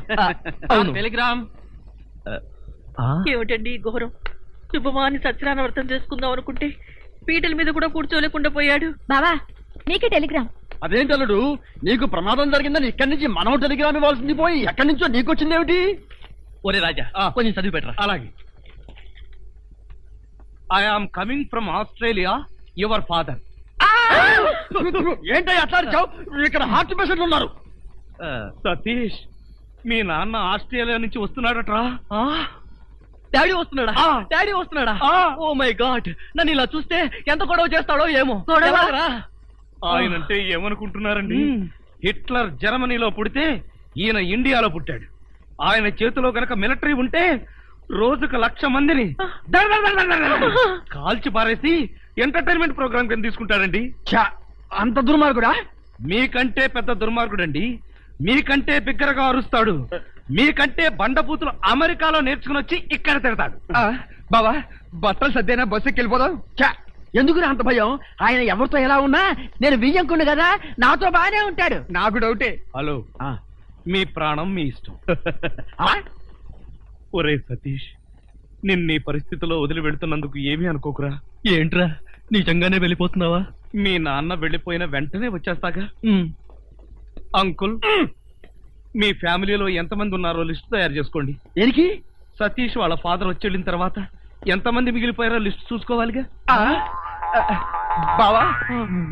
అవును. టెలిగ్రామ్. ఏమిటండి ఈ ఘోరం? శుభమాని సత్యనారాయణ వ్రతం చేసుకుందాం అనుకుంటే పీటల మీద కూడా కూర్చోలేకుండా పోయాడు. బావా, నీకే టెలిగ్రామ్. అదేంటి అల్లుడు, నీకు ప్రమాదం జరిగిందని ఇక్కడి నుంచి మనం టెలిగ్రామ్ ఇవ్వాల్సింది పోయి ఎక్కడి నుంచో నీకు వచ్చిందేమిటి? ఒరే రాజా, కొంచెం చదివి పెట్టరా. అలాగే. I am coming from Australia, your father. ఏంటో అట్లా అరిచావ్? ఇక్కడ హార్ట్ పేషెంట్లు ఉన్నారు. సతీష్, మీ నాన్న ఆస్ట్రేలియా నుంచి వస్తున్నాడట్రా. డాడీ వస్తున్నాడా? డాడీ వస్తున్నాడా? ఓ మై గాడ్, నన్ను ఇలా చూస్తే ఎంత గొడవ చేస్తాడో ఏమో. ఎలాగరా? ఆయనంటే ఏమనుకుంటున్నారండి? హిట్లర్ జర్మనీలో పుడితే ఈయన ఇండియాలో పుట్టాడు. ఆయన చేతిలో గనక మిలిటరీ ఉంటే రోజుకు 1,00,000 మందిని కాల్చి పారేసి ఎంటర్టైన్మెంట్ ప్రోగ్రామ్ కింద తీసుకుంటాడండి. అంత దుర్మార్గుడా? మీకంటే పెద్ద దుర్మార్గుడండి. మీకంటే బిగ్గరగా అరుస్తాడు. మీకంటే బండబూతులు అమెరికాలో నేర్చుకుని వచ్చి ఇక్కడ తిడతాడు. బావా, బట్టలు సర్దేనా బస్సుకి వెళ్ళిపోదాం. ఎందుకు అంత భయం? ఆయన ఎవరితో ఎలా ఉన్నా నేను వియ్యంకుండు కదా, నాతో బాగానే ఉంటాడు. నాకు డౌటే. హలో, మీ ప్రాణం మీ ఇష్టం. ఒరే సతీష్, నిన్న ఈ పరిస్థితిలో వదిలి వెళ్తున్నందుకు ఏమీ అనుకోకురా. ఏంట్రా, నిజంగానే వెళ్ళిపోతున్నావా? మీ నాన్న వెళ్ళిపోయిన వెంటనే వచ్చేస్తాగా. అంకుల్, మీ ఫ్యామిలీలో ఎంతమంది ఉన్నారో లిస్ట్ తయారు చేసుకోండి. దేనికి? సతీష్ వాళ్ళ ఫాదర్ వచ్చి వెళ్ళిన తర్వాత ఎంతమంది మిగిలిపోయారో లిస్ట్ చూసుకోవాలిగా. బావా,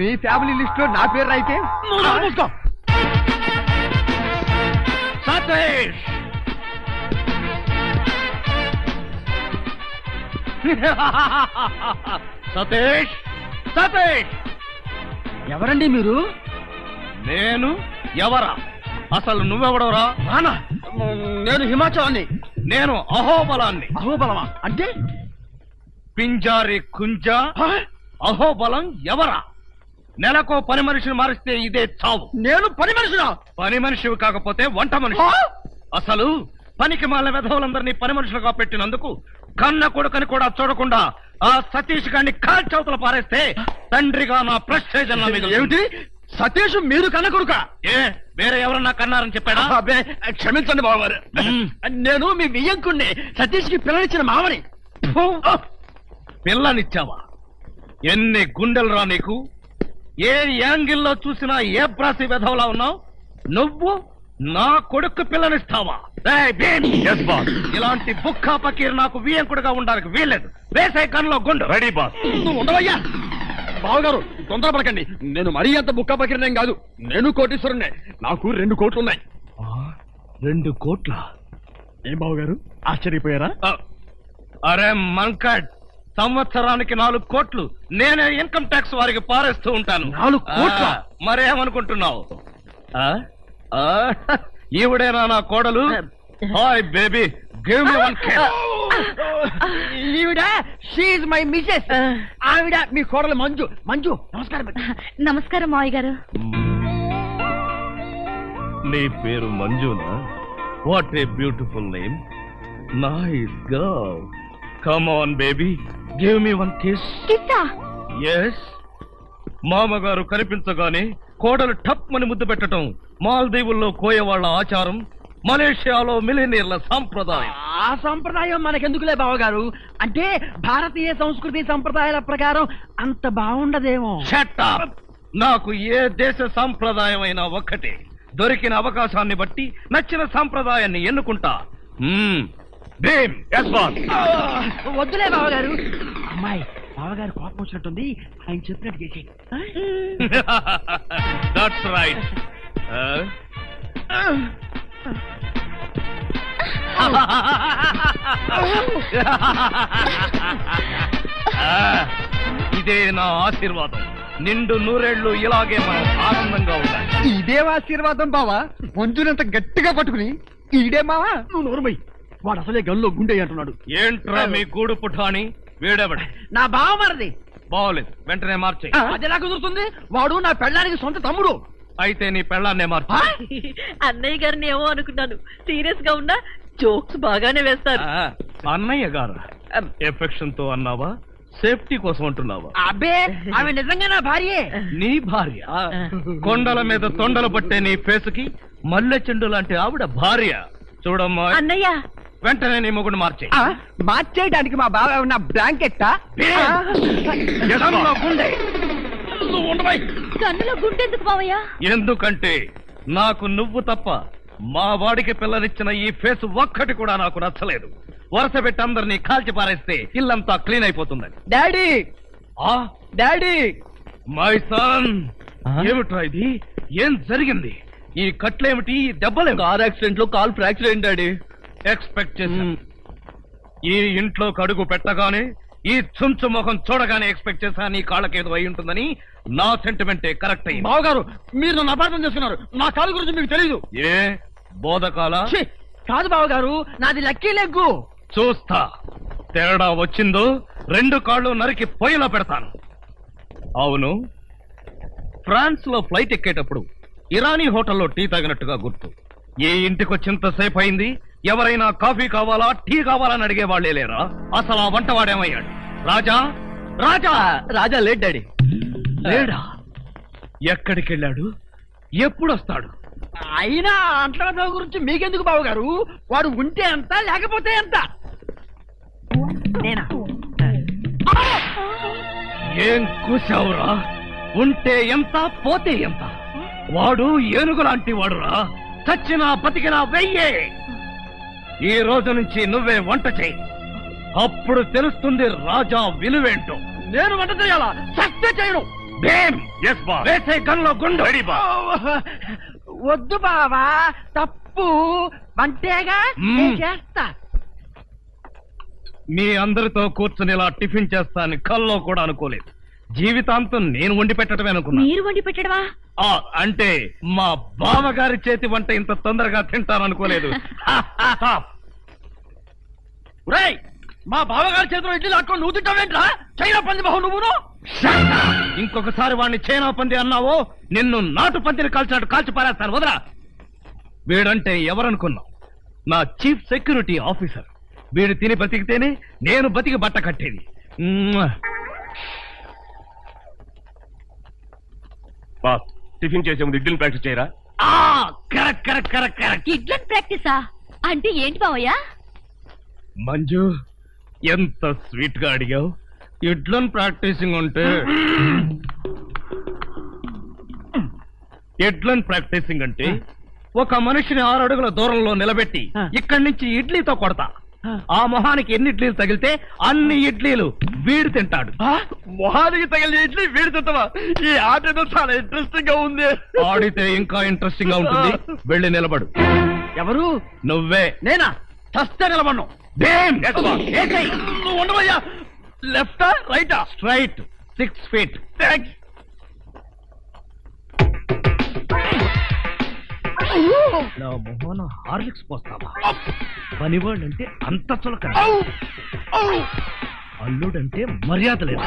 మీ ఫ్యామిలీ లిస్ట్ లో నా పేరు అయితే సతీష్! సతీష్! సతీష్! ఎవరండి మీరు? నేను ఎవరా? అసలు నువ్వెవడవరా? రానా? నేను హిమాచలాన్ని. నేను అహోబలాన్ని. అహోబలమా అంటే? పింజారి కుంజ. అహోబలం ఎవరా? నెలకో పని మనిషిని మారిస్తే ఇదే చావు. నేను పని మనిషినా? పని మనిషివి కాకపోతే వంట మనిషి. అసలు పనికి మాల వెధవులందరినీ పని మనుషులుగా పెట్టినందుకు కన్న కొడుకని కూడా చూడకుండా ఆ సతీష్ గారిని కాల్చవతల పారేస్తే తండ్రిగా నా ప్రెస్టేజ్ అన్న మీద ఏమిటి? సతీష్ మీరు కన్న కొడుక? ఏ వేరే ఎవరన్నా కన్నారని చెప్పాడా? అబ్బే, క్షమించండి బావగారు. నేను మీ వియ్యంకుణ్ణి, సతీష్ కి పిల్లనిచ్చిన మామని. పిల్లనిచ్చావా? ఎన్ని గుండెలు రా నీకు? ఏ యాంగిల్లో చూసినా ఏ బ్రాసి వెధవలా ఉన్నావు నువ్వు? నా కొడుకు పిల్లనిస్తావా? ఇలాంటి బుక్కా పకీర్ నాకు వియంకుడుగా ఉండడానికి వీల్లేదు. వేసే గన్లో గుండు. Ready boss. నువ్వు ఉండవయ్యా. బావగారు, తొందరపడకండి. నేను మరీ అంత బుక్కా పకీర్నేం కాదు. నేను కోటీశ్వరుణ్ణే. నాకు 2 కోట్లు ఉన్నాయి. 2 కోట్ల? ఏం బావగారు, ఆశ్చర్యపోయారా? అరే మంకడ్, సంవత్సరానికి 4 కోట్లు నేనే ఇన్కమ్ ట్యాక్స్ వారికి పారేస్తూ ఉంటాను. 4 కోట్లా? మరేమనుకుంటున్నావు? ఈవిడేనా నా కోడలు? Hi baby, give me 1 kiss. ఈవిడ షీఈ్ మై మిసెస్. ఆవిడ మీ కోడలు మంజు. మంజు నమస్కారం. నమస్కారం మావయ్య గారు. నీ పేరు మంజునా? What a beautiful name. Nice girl. Come on baby, give me 1 kiss. కిస్సా? ఎస్. మామగారు కనిపించగానే కోడలు టప్ అని ముద్దు పెట్టడం మాల్దీవుల్లో కోయవాళ్ల ఆచారం, మలేషియాలో మిలినీర్ల సాంప్రదాయం. ఆ సంప్రదాయం మనకెందుకులే బావగారు, అంటే భారతీయ సంస్కృతి సంప్రదాయాల ప్రకారం అంత బాగుండదేమో. Shut up. నాకు ఏ దేశ సాంప్రదాయం అయినా ఒక్కటే. దొరికిన అవకాశాన్ని బట్టి నచ్చిన సాంప్రదాయాన్ని ఎన్నుకుంటా. Bhim, yes boss. వద్దులే బావగారు. అమ్మాయి బావగారు కోపం వచ్చినట్టుంది, ఆయన చెప్పినట్టు చేసి. That's right. ఇదే నా ఆశీర్వాదం. నిండు నూరేళ్లు ఇలాగే మనం ఆనందంగా ఉండాలి. ఇదే ఆశీర్వాదం బావా. మంజునంత గట్టిగా పట్టుకుని ఈడే మావా. నువ్వు నోరుమై, వాడు అసలే గల్లో గుండె అంటున్నాడు. ఏంట్రా మీ గూడు పుఠాని? వీడెవడి? నా బావ మరది. బాగోలేదు, వెంటనే మార్చే. అదెలా కుదురుతుంది? వాడు నా పెళ్ళానికి సొంత తమ్ముడు. అయితే నీ పెళ్ళాన్నే మార్చు. అన్నయ్య గారిని ఏమో అనుకున్నాను, సీరియస్ గా ఉన్నా జోక్స్ బాగానే వేస్తారు. అన్నయ్య గారు ఎఫెక్షన్ తో అన్నావా, సేఫ్టీ కోసం అంటున్నావా? అబ్బే, ఆమె నిజంగా నా భార్యే. నీ భార్య? కొండల మీద తొండలు పట్టే నీ ఫేసుకి మల్లె చెండు లాంటి ఆవిడ భార్య. చూడమ్మా, అన్నయ్య వెంటనే నీ మొగుడు మార్చే. మార్చేయడానికి మా బావ ఉన్న బ్లాంకెట్టా? గుండె కన్నులో గుండెందుకు మావయ్య? ఎందుకంటే నాకు నువ్వు తప్ప మా వాడికి పిల్లనిచ్చిన ఈ ఫేస్ ఒక్కటి కూడా నాకు నచ్చలేదు. వరుస పెట్టి అందరినీ కాల్చి పారేస్తే ఇల్లంతా క్లీన్ అయిపోతుందని. డాడీ, డాడీ, మై సన్, ఏమిట్రా ఇది? ఏం జరిగింది? ఈ కట్లేమిటి, ఈ దెబ్బలేమి? కార్ యాక్సిడెంట్ లో కాల్ ఫ్రాక్చర్ అయింది డాడీ. ఎక్స్పెక్ట్ చేశాను. ఈ ఇంట్లోకి అడుగు పెట్టగానే, ఈ చుంచు ముఖం చూడగానే ఎక్స్పెక్ట్ చేశా నీ కాళ్ళకేదో అయి ఉంటుందని. నా సెంటిమెంటే కరెక్ట్ అయ్యింది. బావగారు, మీరు నన్ను అపార్థం చేసుకున్నారు. నా కాలు గురించి మీకు తెలీదు. ఏ బోధకాల? కాదు బావగారు, నాది లక్కీ లెగ్గు. చూస్తా, తేడా వచ్చిందో 2 కాళ్ళు నరికి పొయ్యిలో పెడతాను. అవును, ఫ్రాన్స్ లో ఫ్లైట్ ఎక్కేటప్పుడు ఇరానీ హోటల్లో టీ తాగినట్టుగా గుర్తు. ఏ ఇంటికొచ్చేంతసేపు అయింది, ఎవరైనా కాఫీ కావాలా, టీ కావాలని అడిగే వాళ్లే లేరా? అసలు ఆ వంటవాడేమయ్యాడు? రాజా, రాజా, రాజా లేట్ డాడీ. లేడా? ఎక్కడికి వెళ్ళాడు? ఎప్పుడొస్తాడు? అయినా అంట్ల గురించి మీకెందుకు బావగారు? వాడు ఉంటే ఎంత, లేకపోతే ఎంత? నేనా? ఏం కూసావురా? ఉంటే ఎంత, పోతే ఎంత? వాడు ఏనుగు లాంటి వాడురా. చచ్చినా బతికినా వెయ్యే. ఈ రోజు నుంచి నువ్వే వంట చెయ్యి. అప్పుడు తెలుస్తుంది రాజా విలువేంటో. నేను వంట చేయాలా? సత్య చేయను. వేసే గన్లో గుండు. వద్దు బావా, తప్పు. వంటేగా చేస్తా. మీ అందరితో కూర్చుని ఇలా టిఫిన్ చేస్తానని కల్లో కూడా అనుకోలేదు. జీవితాంతం నేను వండి పెట్టడమే అనుకున్నా. మీరు వండి పెట్టడమా? అంటే మా బావగారి చేతి వంట ఇంత తొందరగా తింటాననుకోలేదు. మా బావగారి చేతిలో ఇడ్లీ లాక్కొని నువ్వు తింటావేంట్రా? చైనా పంది బాహు నువ్వును. ఇంకొకసారి వాడిని చైనా పంది అన్నావో నిన్ను నాటు పందిని కాల్చినట్టు కాల్చి పారేస్తాను. వదరా. వీడంటే ఎవరనుకున్నావు? నా చీఫ్ సెక్యూరిటీ ఆఫీసర్. వీడు తిని బతికితేనే నేను బతికి బట్ట కట్టేది. బాస్, టిఫిన్ చేసే ముందు ఇడ్లీని ప్రాక్టీస్ చేయరా? Correct correct correct correct. ఇడ్లన్ ప్రాక్టీసా అంటే ఏంటి మావయ్య? మంజు, ఎంత స్వీట్ గా అడిగావు. ఇడ్లన్ ప్రాక్టీసింగ్ అంటే ఒక మనిషిని 6 అడుగుల దూరంలో నిలబెట్టి ఇక్కడి నుంచి ఇడ్లీతో కొడతా. ఆ మొహానికి ఎన్ని ఇడ్లీలు తగిలితే అన్ని ఇడ్లీలు వీడు తింటాడు. మొహానికి తగిలిన ఇడ్లీ వీడి తింటావా? ఈ ఆట ఏదో చాలా ఇంట్రెస్టింగ్ గా ఉంది. ఆడితే ఇంకా ఇంట్రెస్టింగ్ గా ఉంటుంది. వెళ్ళి నిలబడు. ఎవరు? నువ్వే. నేనా? చస్తే నిలబడ్ను. నువ్వు ఉండవయ్యా. లెఫ్టా రైటా? Straight 6 feet. నా మొహన హార్లిక్స్ పోస్తావా? పనివాళ్ళంటే అంత చులకన, అల్లుడంటే మర్యాద లేదు.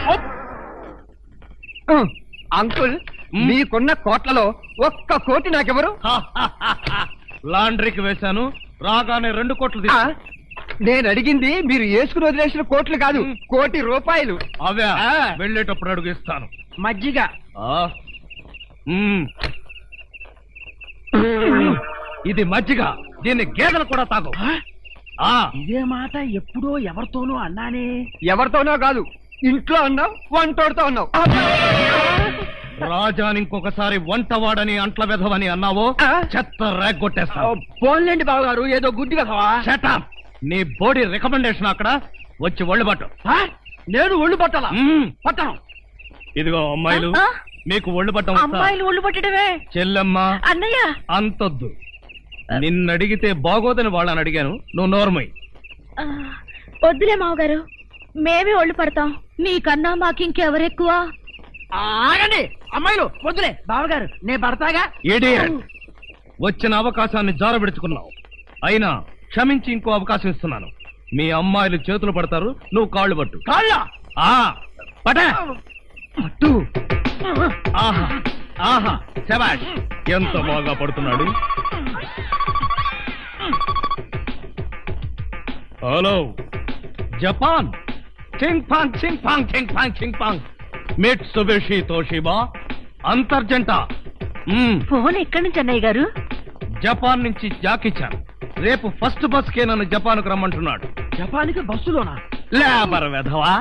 అంకుల్ మీకున్న కోట్లలో 1 కోటి నాకెవరు? లాండ్రీకి వేశాను, రాగానే 2 కోట్లు ఆ, తీసా. నేను అడిగింది మీరు వేసుకుని వదిలేసిన కోట్లు కాదు, కోటి రూపాయలు. అవే ఆ. వెళ్ళేటప్పుడు అడుగు ఇస్తాను. మజ్జిగ. ఇది మజ్జిగ, దీన్ని గేదెలు కూడా తాగు. ఇదే మాట ఎప్పుడో ఎవరితోనూ అన్నానే. ఎవరితోనో కాదు, ఇంట్లో అన్నావు, వంటోడితో అన్నావు. రాజాని ఇంకొకసారి వంటవాడని అంట్ల వెధవని అన్నావో ఆ? చెత్త రేగొట్టేస్తావు. పోన్లేండి బావగారు, ఏదో గుడ్డి కదవా. Shut up. నీ బోడీ రికమెండేషన్ అక్కడ వచ్చి ఒళ్ళు పట్టు. నేను ఒళ్ళు పట్టాలా? మ్మ్. పట్టను. ఇదిగో అమ్మాయిలు, ఆ? మీకు ఒళ్ళు పట్టం వస్తా? అమ్మాయిలు ఒళ్ళు పట్టడమే. చెల్లెమ్మ అన్నయ్య అంతొద్దు. నిన్నడిగితే బాగోదని వాళ్ళని అడిగాను, నువ్వు నోర్మై. వద్దులే మావగారు, మేమే ఒళ్ళు పడతాం. నీకన్నా మాకింకెవరెక్కువ? ఆగండి అమ్మాయిలు, వద్దులే బావగారు, నేను పడతాగా. Idiot. వచ్చిన అవకాశాన్ని జారబెడుచుకున్నావు. అయినా క్షమించి ఇంకో అవకాశం ఇస్తున్నాను. మీ అమ్మాయిలు చేతులు పడతారు, నువ్వు కాళ్ళు పట్టు. కాళ్ళ. ఆ పట పట్టు. ఆహా ఆహా, శభాష్, ఎంత బాగా పడుతున్నాడు. హలో జపాన్, చింగ్ పాంగ్ చింగ్ పాంగ్ చింగ్ పాంగ్ చింగ్ పాంగ్, మిట్సుబిషి తోషిబా, అంతర్జంట. ఫోన్ ఎక్కడి నుంచి అన్నయ్య గారు? జపాన్ నుంచి జాకిచాన్ రేపు ఫస్ట్ బస్ కే నన్ను జపాన్కు రమ్మంటున్నాడు. జపాన్కి బస్సులోనా? లేబర్ వెధవా,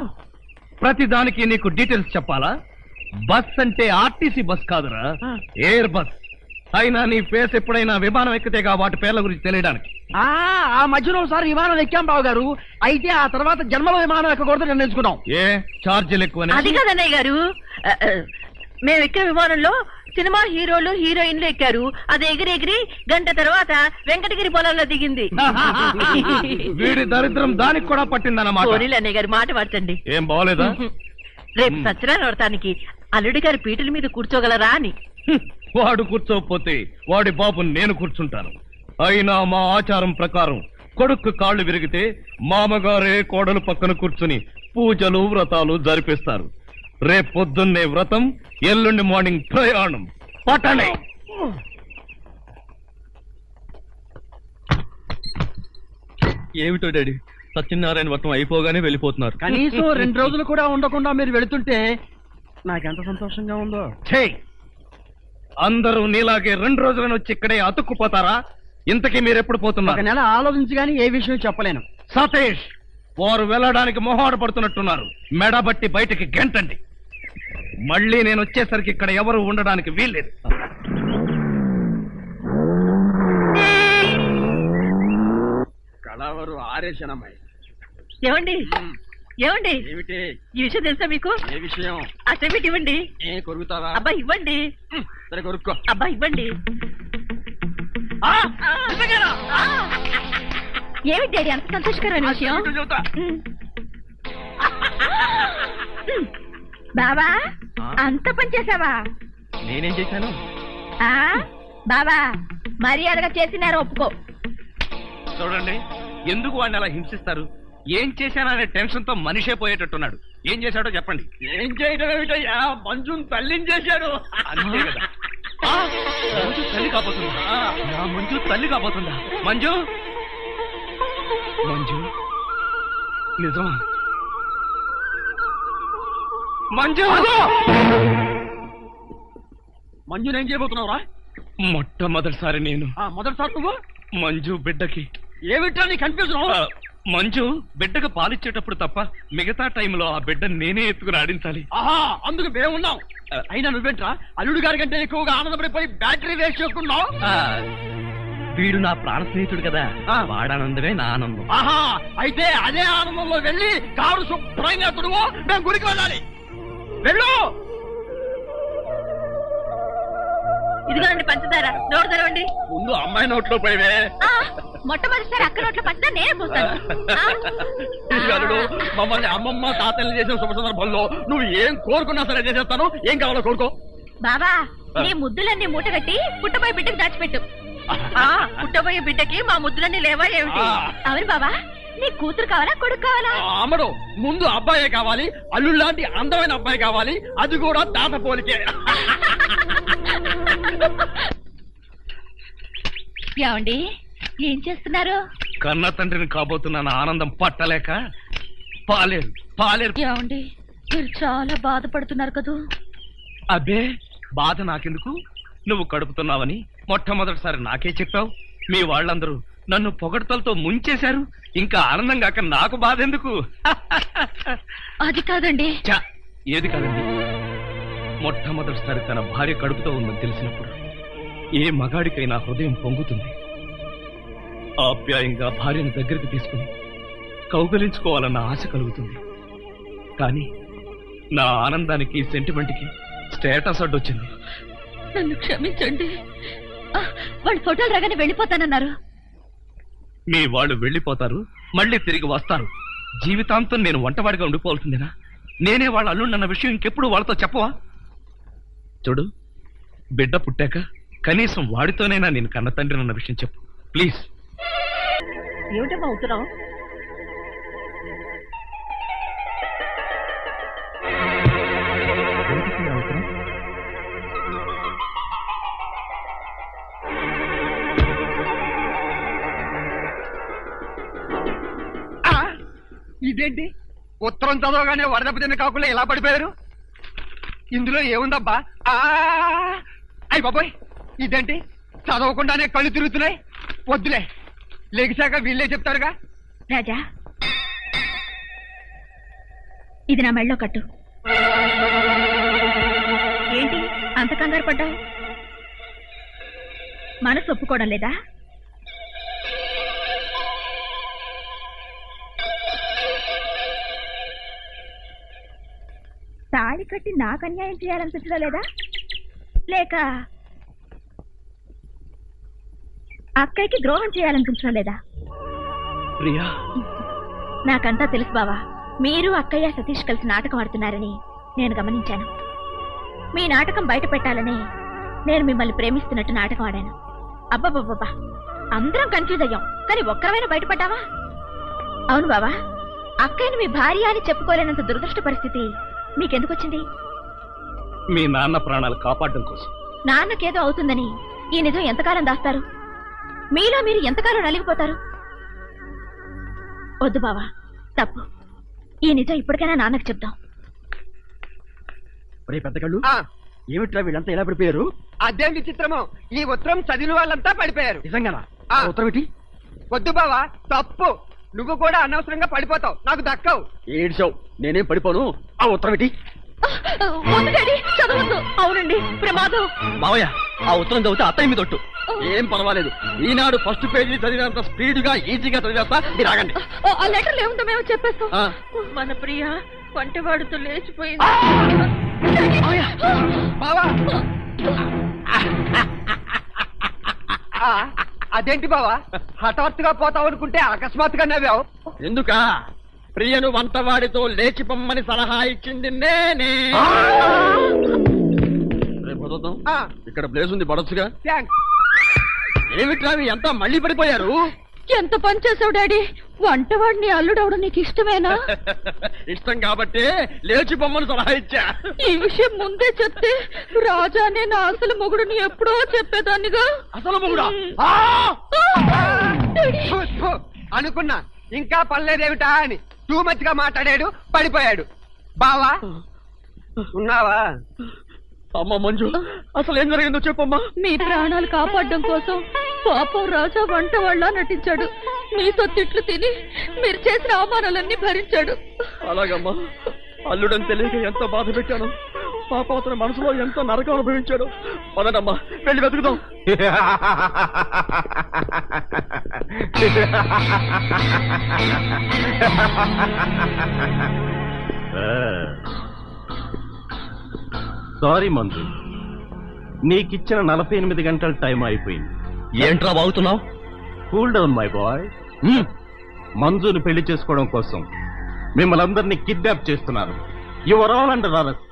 ప్రతి దానికి నీకు డీటెయిల్స్ చెప్పాలా? బస్ అంటే ఆర్టీసీ బస్ కాదురా, ఎయిర్ బస్. అయినా నీ ఫేస్ ఎప్పుడైనా విమానం ఎక్కితేగా వాటి పేర్ల గురించి తెలియడానికి. ఆ మధ్యలో ఒకసారి విమానం ఎక్కాం బావగారు, అయితే ఆ తర్వాత జన్మలో విమానం ఎక్కకూడదు నిర్ణయించుకున్నాం. ఏ ఛార్జీలు ఎక్కువనే? అది కాదన్నయ్య గారు, మేము ఎక్కిన విమానంలో సినిమా హీరోలు హీరోయిన్లు ఎక్కారు. అది ఎగిరి ఎగిరి గంట తర్వాత వెంకటగిరి పొలంలో దిగింది. వీడి దరిద్రం దానికి కూడా పట్టిందన్నమాట. పోనీలు అన్నయ్య గారు, మాట మార్చండి. ఏం బాగోలేదా? రేపు సత్యనారాయణ వ్రతానికి అల్లుడి గారి పీటల మీద కూర్చోగలరా అని. వాడు కూర్చోకపోతే వాడి బాబు నేను కూర్చుంటాను. అయినా మా ఆచారం ప్రకారం కొడుకు కాళ్ళు విరిగితే మామగారే కోడలు పక్కన కూర్చుని పూజలు వ్రతాలు జరిపిస్తారు. రేపు పొద్దున్నే వ్రతం, ఎల్లుండి మార్నింగ్ ప్రయాణం. పట్టణే. ఏమిటో డాడీ, సత్యనారాయణ వ్రతం అయిపోగానే వెళ్ళిపోతున్నారు. కనీసం 2 రోజులు కూడా ఉండకుండా మీరు వెళుతుంటే నాకెంత సంతోషంగా ఉందో. ఛే! అందరూ నీలాగే 2 రోజులను వచ్చి ఇక్కడే అతుక్కుపోతారా? ఇంతకీ మీరెప్పుడు 1 పోతున్నారు? నెల ఆలోచించి గానీ ఏ విషయం చెప్పలేను. సతీష్, వారు వెళ్ళడానికి మొహాడు పడుతున్నట్టున్నారు. మెడబట్టి బయటికి గెంటండి. మళ్ళీ నేను వచ్చేసరికి ఇక్కడ ఎవరు ఉండడానికి వీల్లేదు. కళావరు ఆరేశానమ్మాయి. ఏమండి ఏమండి, ఏమిటి? ఈ విషయం తెలుసా మీకు? ఏ విషయం? ఆ సెమిట్ ఇవ్వండి. ఏ కొరుకుతావా? అబ్బా ఇవ్వండి. సరే కొరుక్కో. అబ్బా ఇవ్వండి. ఏమిటి డాడీ అంత సంతోషకరమైన విషయం? బావా, అంత పని చేసావా? నేనేం చేశాను? బావా, మర్యాదగా చేసినారు ఒప్పుకో. చూడండి, ఎందుకు వాడిని అలా హింసిస్తారు? ఏం చేశాననే టెన్షన్ తో మనిషే పోయేటట్టున్నాడు. ఏం చేశాడో చెప్పండి. ఏం చేయడం ఏమిటయ్యా, మంజుని తల్లిని చేశాడు. అంతే కదా. మంజు తల్లి కాబోతుందా? నా మంజు తల్లి కాబోతుందా? మంజు, మంజు నిజమా? మంజు, మంజుని ఏం చేయబోతున్నావురా? మొట్టమొదటిసారి నేను మొదటిసారి నువ్వు మంజు బిడ్డకి ఏమిటా నీ కన్ఫ్యూజన్? మంజు బిడ్డకు పాలిచ్చేటప్పుడు తప్ప మిగతా టైంలో ఆ బిడ్డ నేనే ఎత్తుకుని ఆడించాలి. ఆహా, అందుకు మేమున్నాం. అయినా నువ్వేంట్రా అల్లుడు గారి కంటే ఎక్కువగా ఆనందపడిపోయి బ్యాటరీ వేస్ట్ చేసుకున్నావు? వీడు నా ప్రాణ స్నేహితుడు కదా, వాడానందమే నా ఆనందం. ఆహా, అయితే అదే ఆనందంలో వెళ్ళి కారు శుభ్రంగా తుడువు, మేము గుడికి వెళ్ళాలి. వెళ్ళు. ఇదిగోండి పంచదార, నోరు తెరవండి. ముందు అమ్మాయి నోట్లో పోయివే. మొట్టమొదటిసారి అక్క నోట్ల పట్టిన నేనే పోస్తాను. ఇదిగలుడు, మమ్మల్ని అమ్మమ్మ తాతల్ని చేసిన శుభ సందర్భంలో నువ్వు ఏం కోరుకున్నా సరే చేసేస్తాను. ఏం కావాలో కోరుకో. బాబా నీ ముద్దులన్నీ మూటగట్టి పుట్టబోయే బిడ్డకి దాచిపెట్టు. పుట్టబోయే బిడ్డకి మా ముద్దులన్నీ లేవా ఏమిటి? అవును బాబా, నీ కూతురు కావాలా కొడుకు కావాలా? అమ్మడు, ముందు అబ్బాయే కావాలి. అల్లుడు లాంటి అందమైన అబ్బాయి కావాలి. అది కూడా తాత పోలికే. ఏమండి ఏం చేస్తున్నారు? కన్న తండ్రిని కాబోతున్న ఆనందం పట్టలేక పాలేరు పాలేరు. ఏమండి మీరు చాలా బాధపడుతున్నారు కదూ? అబ్బే, బాధ నాకెందుకు? నువ్వు కడుపుతున్నావని మొట్టమొదటిసారి నాకే చెప్పావు. మీ వాళ్ళందరూ నన్ను పొగడ్తలతో ముంచేశారు. ఇంకా ఆనందం కాక నాకు బాధ ఎందుకు? అది కాదండి. చ, ఏది కాదండి? మొట్టమొదటిసారి తన భార్య కడుపుతో ఉందని తెలిసినప్పుడు ఏ మగాడికైనా హృదయం పొంగుతుంది. ఆప్యాయంగా భార్యను దగ్గరికి తీసుకుని కౌగలించుకోవాలన్న ఆశ కలుగుతుంది. కానీ నా ఆనందానికి, సెంటిమెంట్కి స్టేటస్ అడ్డొచ్చింది. నన్ను క్షమించండి. వాళ్ళు ఫోటోలు రాగానే వెళ్ళిపోతానన్నారు. మీ వాళ్ళు వెళ్ళిపోతారు, మళ్ళీ తిరిగి వస్తారు. జీవితాంతం నేను వంటవాడిగా ఉండిపోవాల్సిందేనా? నేనే వాళ్ళ అల్లుండన్న విషయం ఇంకెప్పుడు వాళ్ళతో చెప్పవా? చూడు, బిడ్డ పుట్టాక కనీసం వాడితోనైనా నేను కన్న తండ్రి అన్న విషయం చెప్పు ప్లీజ్. ఏమిటమ్మా ఉత్తరం? ఇదేంటి, ఉత్తరం చదవగానే వరదపు కాకుండా ఎలా పడిపోయారు? ఇందులో ఏముందబ్బా? అయ్య బాబోయ్, ఇదేంటి చదవకుండానే కళ్ళు తిరుగుతున్నాయి. వద్దులే, లెగిశాక వీళ్ళే చెప్తారుగా. రాజా, ఇది నా మెళ్ళో కట్టు. ఏంటి అంత కంగారు పడ్డావు? మనసు ఒప్పుకోవడం లేదా? తాళి కట్టి నాకు అన్యాయం చేయాలనిపించడం లేదా? లేక అక్కడికి ద్రోహం చేయాలనిపించడం లేదా? ప్రియా, నాకంతా తెలుసు బావా. మీరు అక్కయ్య సతీష్ కలిసి నాటకం ఆడుతున్నారని నేను గమనించాను. మీ నాటకం బయట పెట్టాలని నేను మిమ్మల్ని ప్రేమిస్తున్నట్టు నాటకం ఆడాను. అబ్బబ్బబ్బా, అందరం కన్ఫ్యూజ్ అయ్యాం, కానీ ఒక్కరైనా బయటపడ్డావా? అవును బావా, అక్కయ్యని మీ భార్య అని చెప్పుకోలేనంత దురదృష్ట పరిస్థితి మీకెందుకు వచ్చింది? మీ నాన్న ప్రాణాలు కాపాడడం కోసం. నాన్నకేదో అవుతుందని ఈ నిజం ఎంతకాలం దాస్తారు? మీలో మీరు ఎంతకాలం నలిగిపోతారు? వద్దు బావా, తప్పు. ఈ నిజం ఇప్పటికైనా నాన్నకు చెప్దాం. పెద్ద కళ్ళు, ఏమిట్రా వీళ్ళంతా ఎలా పడిపోయారు? అదేం విచిత్రమో, ఈ ఉత్తరం చదివిన వాళ్ళంతా పడిపోయారు. నిజంగానా? ఆ. ఉత్తరం ఏంటి? వద్దు బావా, తప్పు. నువ్వు కూడా అనవసరంగా పడిపోతావు, నాకు దక్కవు. ఏడ్చావు, నేనేం పడిపోను. ఆ ఉత్తరం ఏంటి? వద్దు డాడీ, చదవద్దు. అవునండి, ప్రమాదం. మావయ్య, ఆ ఉత్తరం చదివితే అత్తయ్య మీద ఒట్టు. ఏం పర్వాలేదు, ఈనాడు ఫస్ట్ పేజీ చదివినంత స్పీడ్ గా ఈజీగా చదివేస్తా. మీరు ఆగండి. ఆ లెటర్లు ఏముందో మేము చెప్పేస్తాం. ఆ. మన ప్రియ వంటవాడితో లేచిపోయింది. బావా, అదేంటి బావా, హఠాత్తుగా పోతావు అనుకుంటే అకస్మాత్తుగా నవ్వావు. ఎందుక? ప్రియను వంటవాడితో లేచిపోమ్మని సలహా ఇచ్చింది నేనే. ఇక్కడ ప్లేస్ ఉంది, పడొచ్చుగా. ఏమిట్రా ఎంత మళ్ళీ పడిపోయారు? ఎంత పని చేసావు డాడీ. వంటవాడిని అల్లుడవడం నీకు ఇష్టమేనా? ఇష్టం కాబట్టి లేచిపోమ్మని సలహా ఇచ్చా. ఈ విషయం ముందే చెప్తే రాజానే నా అసలు మొగుడుని ఎప్పుడో చెప్పేదాన్నిగా. అసలు మొగుడా? అనుకున్నా ఇంకా పర్లేదేమిటా అని. టూ మచ్ గా మాట్లాడాడు, పడిపోయాడు. బావా ఉన్నావా? అమ్మ మంజు, అసలు ఏం జరిగిందో చెప్పమ్మా. మీ ప్రాణాలు కాపాడడం కోసం పాపం రాజా వంట వాళ్ళ నటించాడు. మీతో తిట్లు తిని మీరు చేసిన అవమానాలన్నీ భరించాడు. అలాగమ్మా, అల్లుడని తెలియక ఎంత బాధ పెట్టాను. పాపం అతని మనసులో ఎంత నరకం అనుభవించాడు. పదనమ్మా, వెళ్ళి వెతుకుదాం. సారీ మంజు, నీకిచ్చిన 48 గంటల టైం అయిపోయింది. ఏంట్రా బాగుతున్నావు? Cool down my boy. మంజుని పెళ్లి చేసుకోవడం కోసం మిమ్మల్ని అందరినీ కిడ్నాప్ చేస్తున్నారు. Your all under arrest.